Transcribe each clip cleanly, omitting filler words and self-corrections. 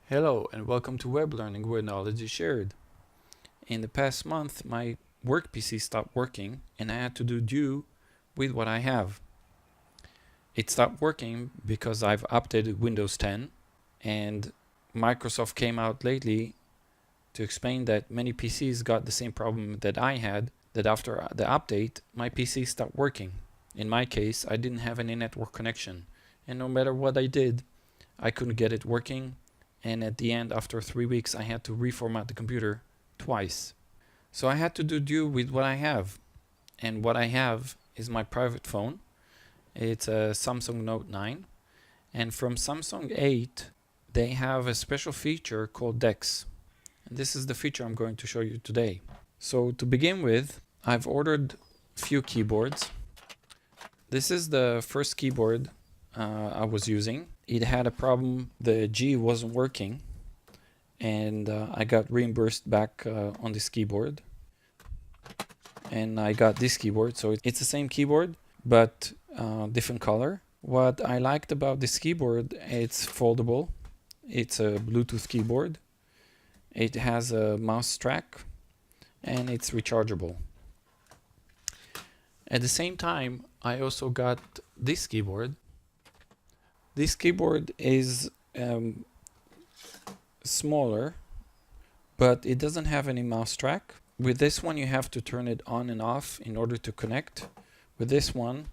Hello and welcome to Web Learning, where knowledge is shared. In the past month, my work PC stopped working and I had to do with what I have. It stopped working because I've updated Windows 10, and Microsoft came out lately to explain that many PCs got the same problem that I had, that after the update, my PC stopped working. In my case, I didn't have any network connection, and no matter what I did, I couldn't get it working. And at the end, after 3 weeks, I had to reformat the computer twice. So I had to do with what I have. And what I have is my private phone. It's a Samsung Note 9. And from Samsung 8, they have a special feature called DEX. And this is the feature I'm going to show you today. So to begin with, I've ordered a few keyboards. This is the first keyboard I was using. It had a problem, the G wasn't working, and I got reimbursed back on this keyboard, and I got this keyboard. So it's the same keyboard but different color. What I liked about this keyboard, it's foldable, it's a Bluetooth keyboard, it has a mouse track, and it's rechargeable. At the same time, I also got this keyboard. This keyboard is smaller, but it doesn't have any mouse track. With this one, you have to turn it on and off in order to connect. With this one,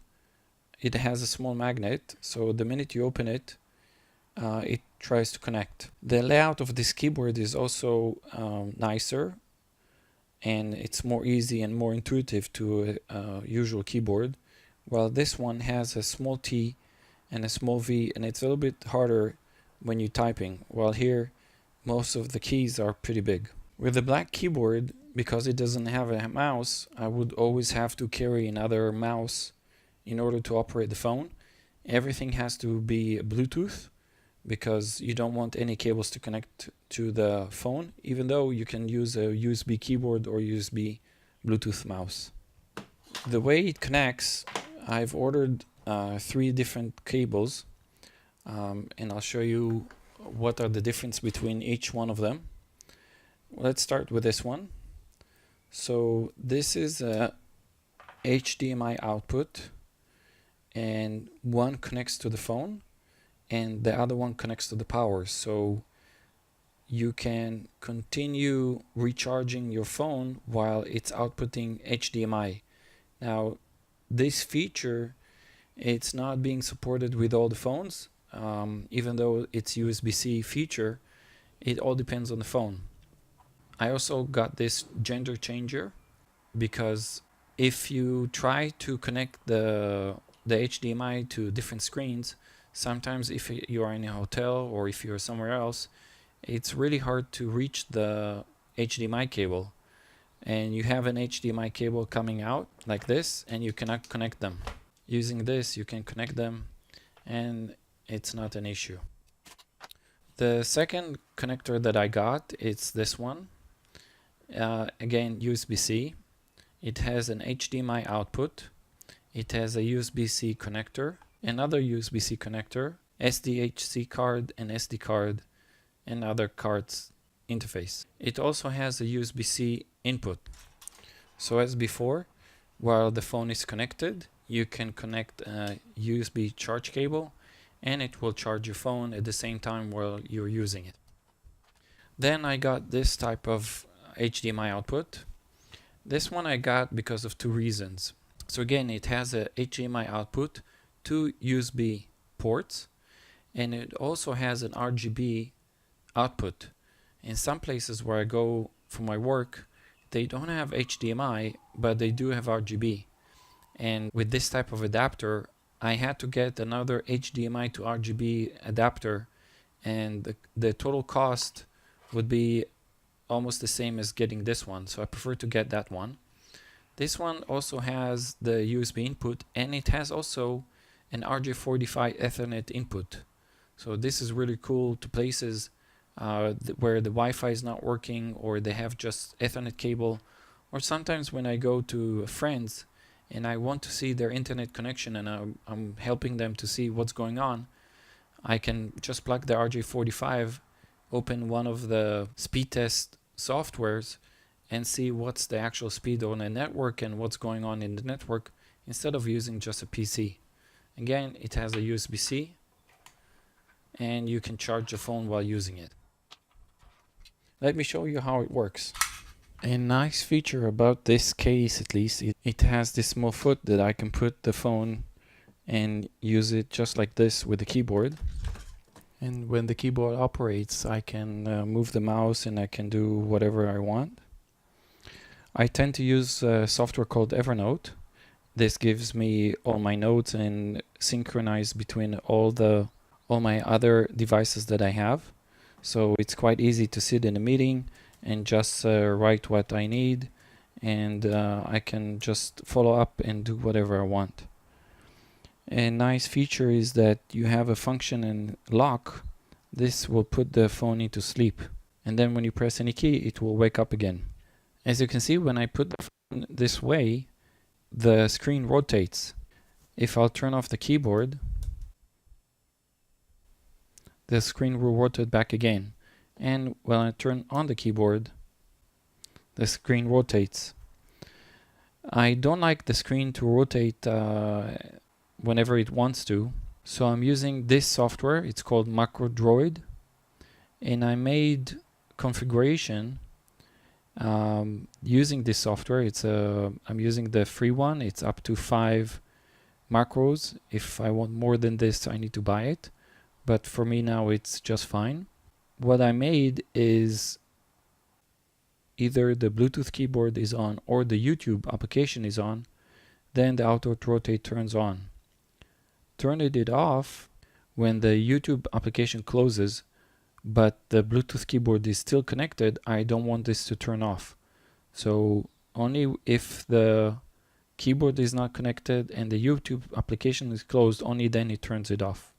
it has a small magnet, so the minute you open it, it tries to connect. The layout of this keyboard is also nicer, and it's more easy and more intuitive to a usual keyboard, while this one has a small T and a small V, and it's a little bit harder when you're typing, while here most of the keys are pretty big. With the black keyboard, because it doesn't have a mouse, I would always have to carry another mouse in order to operate the phone. Everything has to be Bluetooth, because you don't want any cables to connect to the phone, even though you can use a USB keyboard or USB Bluetooth mouse. The way it connects, I've ordered 3 different cables, and I'll show you what are the difference between each one of them. Let's start with this one. So this is a HDMI output, and one connects to the phone and the other one connects to the power, so you can continue recharging your phone while it's outputting HDMI. Now this feature, it's not being supported with all the phones, even though it's USB-C feature. It all depends on the phone. I also got this gender changer, because if you try to connect the HDMI to different screens, sometimes if you are in a hotel or if you're somewhere else, it's really hard to reach the HDMI cable, and you have an HDMI cable coming out like this and you cannot connect them. Using this, you can connect them and it's not an issue. The second connector that I got, it's this one. Again, USB-C. It has an HDMI output. It has a USB-C connector, another USB-C connector, SDHC card and SD card, and other cards interface. It also has a USB-C input. So as before, while the phone is connected, you can connect a USB charge cable and it will charge your phone at the same time while you're using it. Then I got this type of HDMI output. This one I got because of 2 reasons. So again, it has a HDMI output, 2 USB ports, and it also has an RGB output. In some places where I go for my work, they don't have HDMI, but they do have RGB. And with this type of adapter, I had to get another HDMI to RGB adapter, and the total cost would be almost the same as getting this one, so I prefer to get that one. This one also has the USB input, and it has also an RJ45 Ethernet input. So this is really cool to places where the Wi-Fi is not working, or they have just Ethernet cable, or sometimes when I go to friends and I want to see their internet connection and I'm helping them to see what's going on, I can just plug the RJ45 open one of the speed test softwares and see what's the actual speed on a network and what's going on in the network instead of using just a PC. Again, it has a USB-C and you can charge the phone while using it. Let me show you how it works. A nice feature about this case, at least, it has this small foot that I can put the phone and use it just like this with the keyboard. And when the keyboard operates, I can move the mouse and I can do whatever I want. I tend to use a software called Evernote. This gives me all my notes and synchronize between all my other devices that I have. So it's quite easy to sit in a meeting and just write what I need, and I can just follow up and do whatever I want. A nice feature is that you have a function in lock. This will put the phone into sleep, and then when you press any key it will wake up again. As you can see, when I put the phone this way, the screen rotates. If I'll turn off the keyboard, the screen will rotate back again, and when I turn on the keyboard, the screen rotates. I don't like the screen to rotate whenever it wants to, so I'm using this software. It's called Macro Droid, and I made configuration using this software. I'm using the free one. It's up to 5 macros. If I want more than this, I need to buy it, but for me now it's just fine. What I made is either the Bluetooth keyboard is on or the YouTube application is on, then the auto rotate turns on. Turn it off when the YouTube application closes, but the Bluetooth keyboard is still connected. I don't want this to turn off. So only if the keyboard is not connected and the YouTube application is closed, only then it turns it off.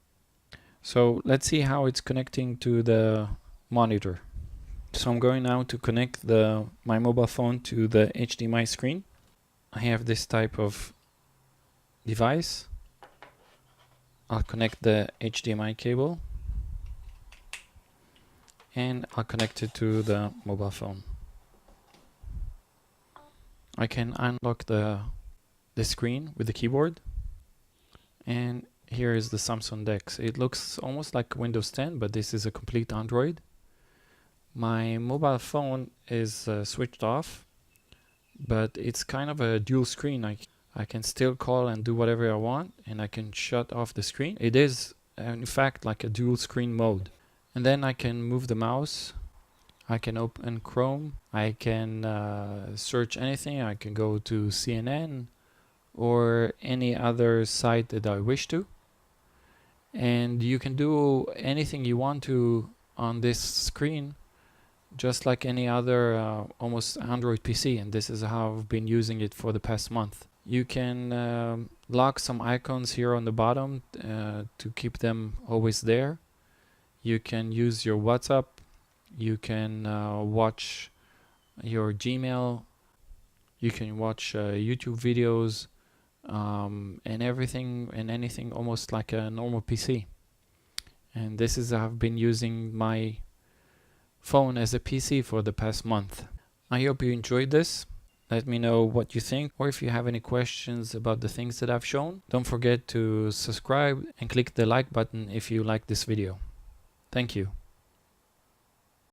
So let's see how it's connecting to the monitor. So I'm going now to connect my mobile phone to the HDMI screen. I have this type of device. I'll connect the HDMI cable and I'll connect it to the mobile phone. I can unlock the screen with the keyboard, and here is the Samsung DEX. It looks almost like Windows 10, but this is a complete Android. My mobile phone is switched off, but it's kind of a dual screen. I can still call and do whatever I want, and I can shut off the screen. It is in fact like a dual screen mode. And then I can move the mouse. I can open Chrome. I can search anything. I can go to CNN or any other site that I wish to. And you can do anything you want to on this screen, just like any other almost Android PC, and this is how I've been using it for the past month. You can lock some icons here on the bottom to keep them always there. You can use your WhatsApp, you can watch your Gmail, you can watch YouTube videos, and everything and anything almost like a normal PC. And this is how I've been using my phone as a PC for the past month. I hope you enjoyed this. Let me know what you think, or if you have any questions about the things that I've shown. Don't forget to subscribe and click the like button if you like this video. Thank you.